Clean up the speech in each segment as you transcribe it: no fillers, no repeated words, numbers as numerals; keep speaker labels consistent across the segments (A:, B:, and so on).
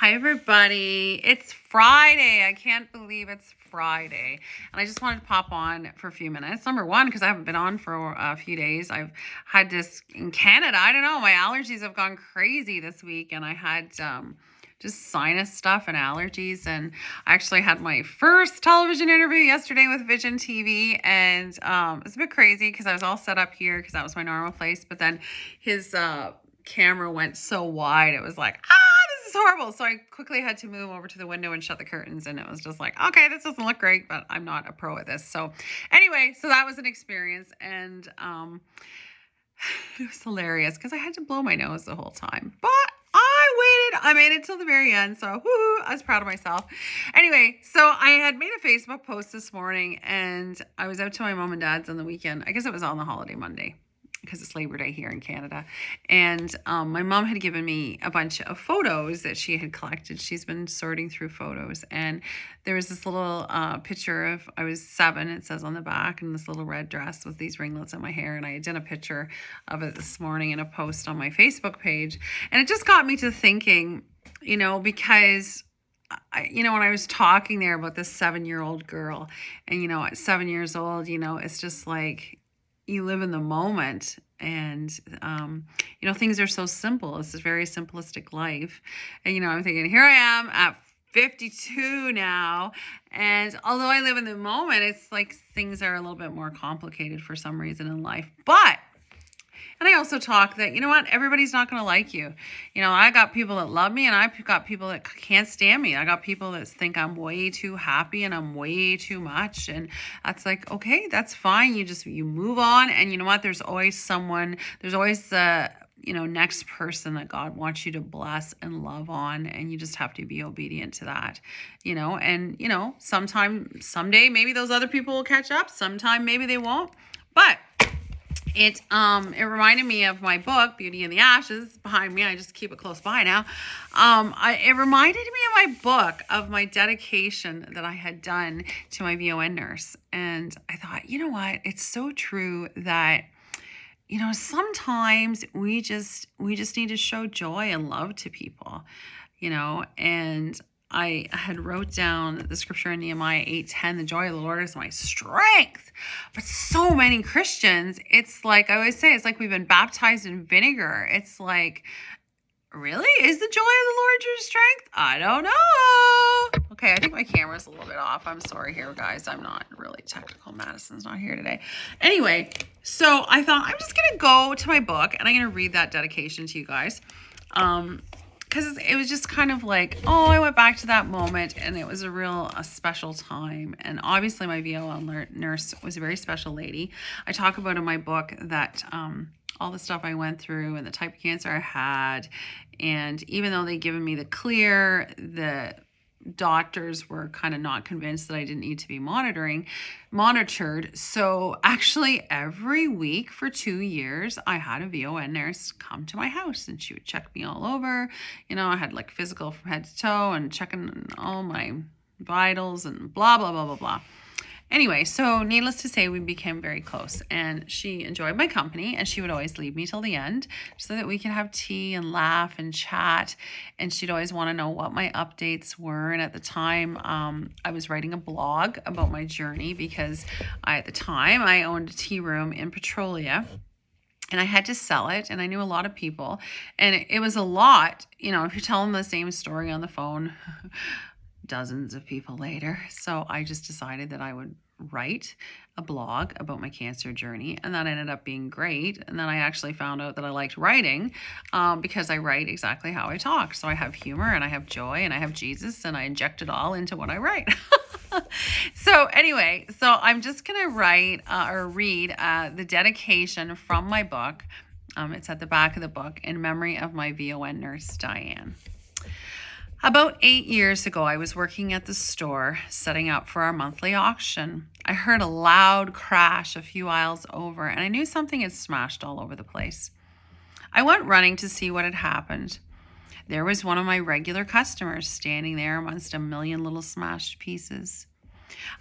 A: Hi, everybody. It's Friday. I can't believe it's Friday. And I just wanted to pop on for a few minutes. Number one, because I haven't been on for a few days. I've had this in Canada. I don't know. My allergies have gone crazy this week. And I had just sinus stuff and allergies. And I actually had my first television interview yesterday with Vision TV. And it's a bit crazy because I was all set up here because that was my normal place. But then his camera went so wide. It was like, this is horrible. So I quickly had to move over to the window and shut the curtains. And it was just like, okay, this doesn't look great, but I'm not a pro at this. So anyway, so that was an experience. And it was hilarious because I had to blow my nose the whole time. But I made it till the very end. So I was proud of myself. Anyway, so I had made a Facebook post this morning and I was out to my mom and dad's on the weekend. I guess it was on the holiday Monday, because it's Labor Day here in Canada. And my mom had given me a bunch of photos that she had collected. She's been sorting through photos. And there was this little picture of, I was 7, it says on the back, and this little red dress with these ringlets in my hair. And I had done a picture of it this morning in a post on my Facebook page. And it just got me to thinking, because when I was talking there about this 7-year-old girl, and, at 7 years old, it's just like, you live in the moment and, things are so simple. It's a very simplistic life. And, I'm thinking, here I am at 52 now. And although I live in the moment, it's like things are a little bit more complicated for some reason in life. And I also talk that, everybody's not going to like you. I got people that love me and I've got people that can't stand me. I got people that think I'm way too happy and I'm way too much. And that's like, okay, that's fine. You move on. And you know what? There's always the, next person that God wants you to bless and love on. And you just have to be obedient to that, someday, maybe those other people will catch up. Sometime, maybe they won't. But it reminded me of my book, Beauty in the Ashes, behind me. I just keep it close by now. It reminded me of my book, of my dedication that I had done to my VON nurse. And I thought, you know what? It's so true that, sometimes we just need to show joy and love to people, and I had wrote down the scripture in Nehemiah 8:10, the joy of the Lord is my strength. But so many Christians, it's like, I always say, it's like we've been baptized in vinegar. It's like, really? Is the joy of the Lord your strength? I don't know. Okay, I think my camera's a little bit off. I'm sorry here, guys. I'm not really technical. Madison's not here today. Anyway, so I thought I'm just going to go to my book and I'm going to read that dedication to you guys. Because it was just kind of like, I went back to that moment and it was a special time. And obviously my VOL nurse was a very special lady. I talk about in my book that all the stuff I went through and the type of cancer I had. And even though they'd given me the clear, the doctors were kind of not convinced that I didn't need to be monitored. So actually every week for 2 years, I had a VON nurse come to my house and she would check me all over. I had like physical from head to toe and checking all my vitals and blah, blah, blah, blah, blah. Anyway, so needless to say, we became very close and she enjoyed my company and she would always leave me till the end so that we could have tea and laugh and chat. And she'd always want to know what my updates were. And at the time, I was writing a blog about my journey because at the time I owned a tea room in Petrolia. And I had to sell it, and I knew a lot of people. And it was a lot, if you tell them the same story on the phone, dozens of people later. So I just decided that I would write a blog about my cancer journey, and that ended up being great. And then I actually found out that I liked writing because I write exactly how I talk. So I have humor and I have joy and I have Jesus, and I inject it all into what I write. So anyway, so I'm just going to read the dedication from my book. It's at the back of the book, in memory of my VON nurse, Diane. About 8 years ago, I was working at the store, setting up for our monthly auction. I heard a loud crash a few aisles over, and I knew something had smashed all over the place. I went running to see what had happened. There was one of my regular customers standing there amongst a million little smashed pieces.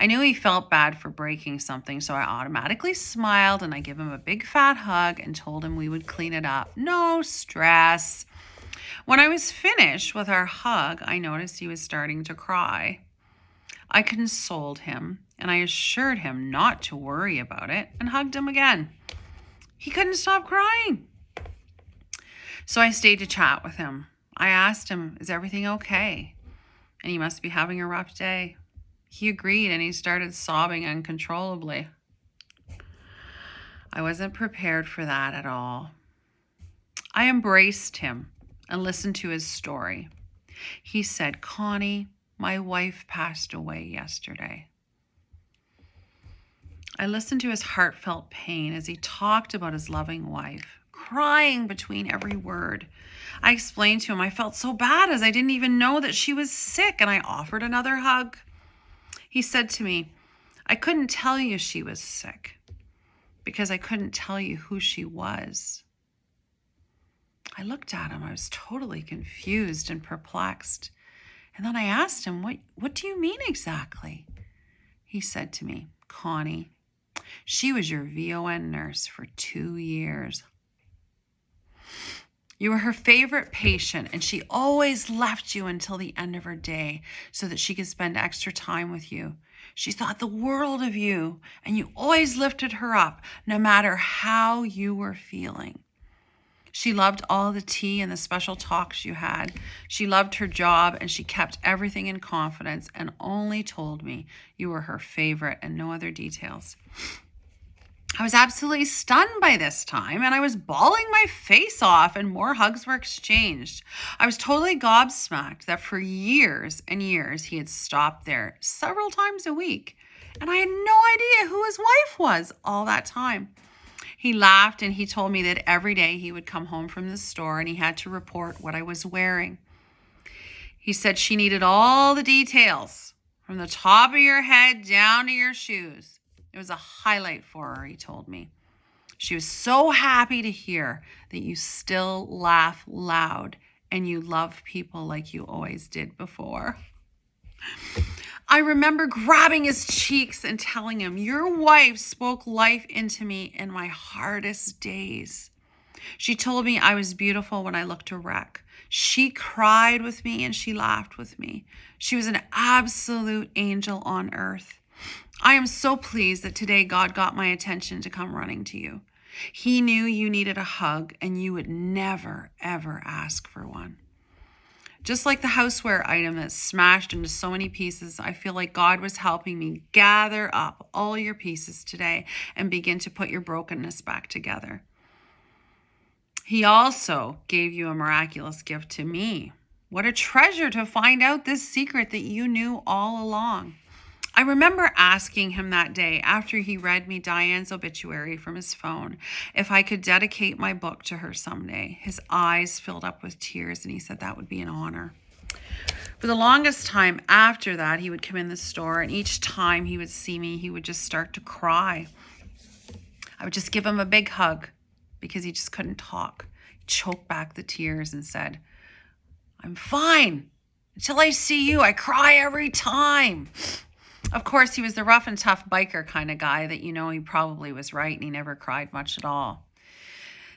A: I knew he felt bad for breaking something, so I automatically smiled and I gave him a big fat hug and told him we would clean it up. No stress. When I was finished with our hug, I noticed he was starting to cry. I consoled him and I assured him not to worry about it and hugged him again. He couldn't stop crying. So I stayed to chat with him. I asked him, is everything okay? And he must be having a rough day. He agreed and he started sobbing uncontrollably. I wasn't prepared for that at all. I embraced him and listened to his story. He said, Connie, my wife passed away yesterday. I listened to his heartfelt pain as he talked about his loving wife, crying between every word. I explained to him I felt so bad as I didn't even know that she was sick, and I offered another hug. He said to me, I couldn't tell you she was sick because I couldn't tell you who she was. I looked at him. I was totally confused and perplexed. And then I asked him, what do you mean exactly? He said to me, Connie, she was your VON nurse for 2 years. You were her favorite patient, and she always left you until the end of her day so that she could spend extra time with you. She thought the world of you, and you always lifted her up, no matter how you were feeling. She loved all the tea and the special talks you had. She loved her job, and she kept everything in confidence and only told me you were her favorite and no other details. I was absolutely stunned by this time, and I was bawling my face off, and more hugs were exchanged. I was totally gobsmacked that for years and years he had stopped there several times a week, and I had no idea who his wife was all that time. He laughed and he told me that every day he would come home from the store and he had to report what I was wearing. He said she needed all the details, from the top of your head down to your shoes. It was a highlight for her, he told me. She was so happy to hear that you still laugh loud and you love people like you always did before. I remember grabbing his cheeks and telling him, your wife spoke life into me in my hardest days. She told me I was beautiful when I looked a wreck. She cried with me and she laughed with me. She was an absolute angel on earth. I am so pleased that today God got my attention to come running to you. He knew you needed a hug and you would never, ever ask for one. Just like the houseware item that's smashed into so many pieces, I feel like God was helping me gather up all your pieces today and begin to put your brokenness back together. He also gave you a miraculous gift to me. What a treasure to find out this secret that you knew all along. I remember asking him that day after he read me Diane's obituary from his phone if I could dedicate my book to her someday. His eyes filled up with tears and he said that would be an honor. For the longest time after that, he would come in the store and each time he would see me, he would just start to cry. I would just give him a big hug because he just couldn't talk. He choked back the tears and said, I'm fine. Until I see you, I cry every time. Of course, he was the rough and tough biker kind of guy that he probably was right and he never cried much at all.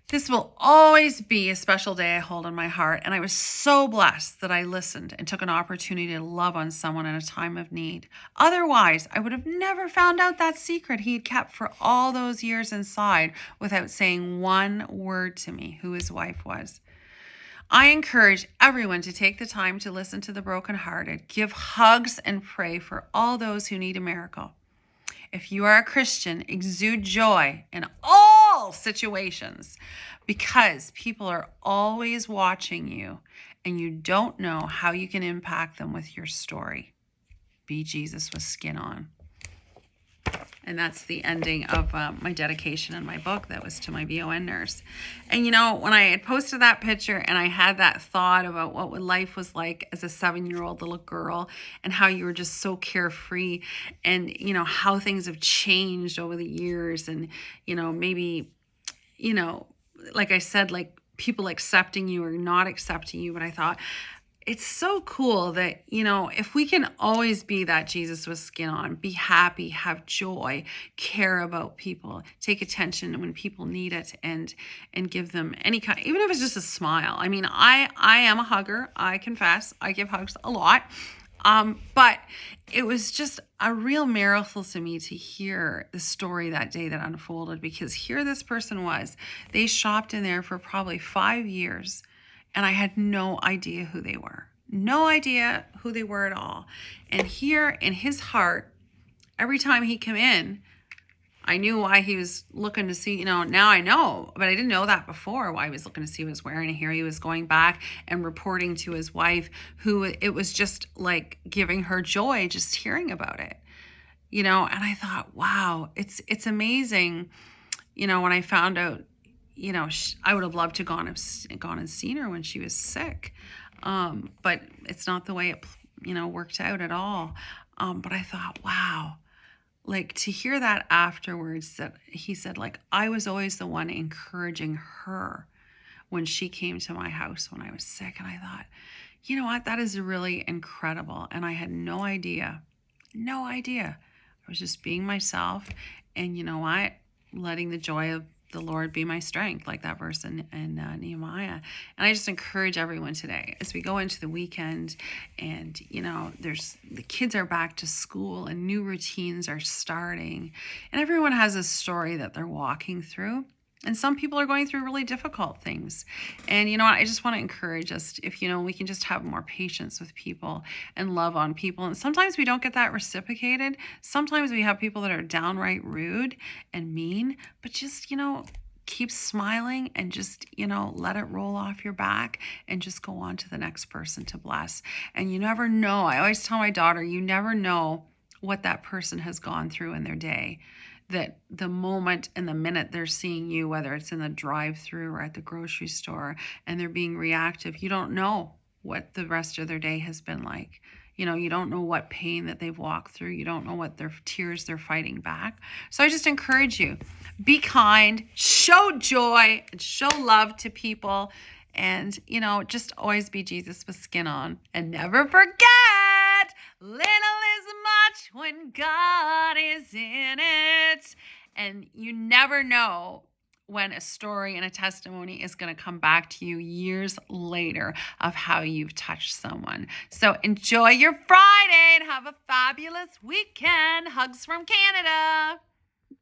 A: This will always be a special day I hold in my heart, and I was so blessed that I listened and took an opportunity to love on someone in a time of need. Otherwise, I would have never found out that secret he had kept for all those years inside without saying one word to me who his wife was. I encourage everyone to take the time to listen to the brokenhearted, give hugs, and pray for all those who need a miracle. If you are a Christian, exude joy in all situations because people are always watching you and you don't know how you can impact them with your story. Be Jesus with skin on. And that's the ending of my dedication in my book that was to my VON nurse. And when I had posted that picture and I had that thought about what life was like as a 7-year-old little girl and how you were just so carefree and, how things have changed over the years and, maybe, like I said, like people accepting you or not accepting you. But I thought, it's so cool that, if we can always be that Jesus with skin on, be happy, have joy, care about people, take attention when people need it, and give them any kind, even if it's just a smile. I mean, I am a hugger. I confess, I give hugs a lot. But it was just a real miracle to me to hear the story that day that unfolded, because here this person was. They shopped in there for probably 5 years, and I had no idea who they were. No idea who they were at all. And here in his heart, every time he came in, I knew why he was looking to see, now I know, but I didn't know that before, why he was looking to see what he was wearing. And here he was going back and reporting to his wife, who it was just like giving her joy just hearing about it, and I thought, wow, it's amazing. When I found out, I would have loved to gone and seen her when she was sick. But it's not the way it, worked out at all. But I thought, wow, like to hear that afterwards, that he said, like, I was always the one encouraging her when she came to my house when I was sick. And I thought, you know what, that is really incredible. And I had no idea. I was just being myself. And you know what, letting the joy of the Lord be my strength, like that verse in Nehemiah. And I just encourage everyone today, as we go into the weekend, and the kids are back to school and new routines are starting, and everyone has a story that they're walking through. And some people are going through really difficult things. And I just want to encourage us, if we can just have more patience with people and love on people. And sometimes we don't get that reciprocated. Sometimes we have people that are downright rude and mean, but just, keep smiling and just, let it roll off your back and just go on to the next person to bless. And you never know. I always tell my daughter, you never know what that person has gone through in their day. That the moment and the minute they're seeing you, whether it's in the drive-through or at the grocery store, and they're being reactive, you don't know what the rest of their day has been like. You don't know what pain that they've walked through. You don't know what their tears they're fighting back. So I just encourage you, be kind, show joy, and show love to people. And, just always be Jesus with skin on. And never forget, little is much when God is in it. And you never know when a story and a testimony is going to come back to you years later of how you've touched someone. So enjoy your Friday and have a fabulous weekend. Hugs from Canada.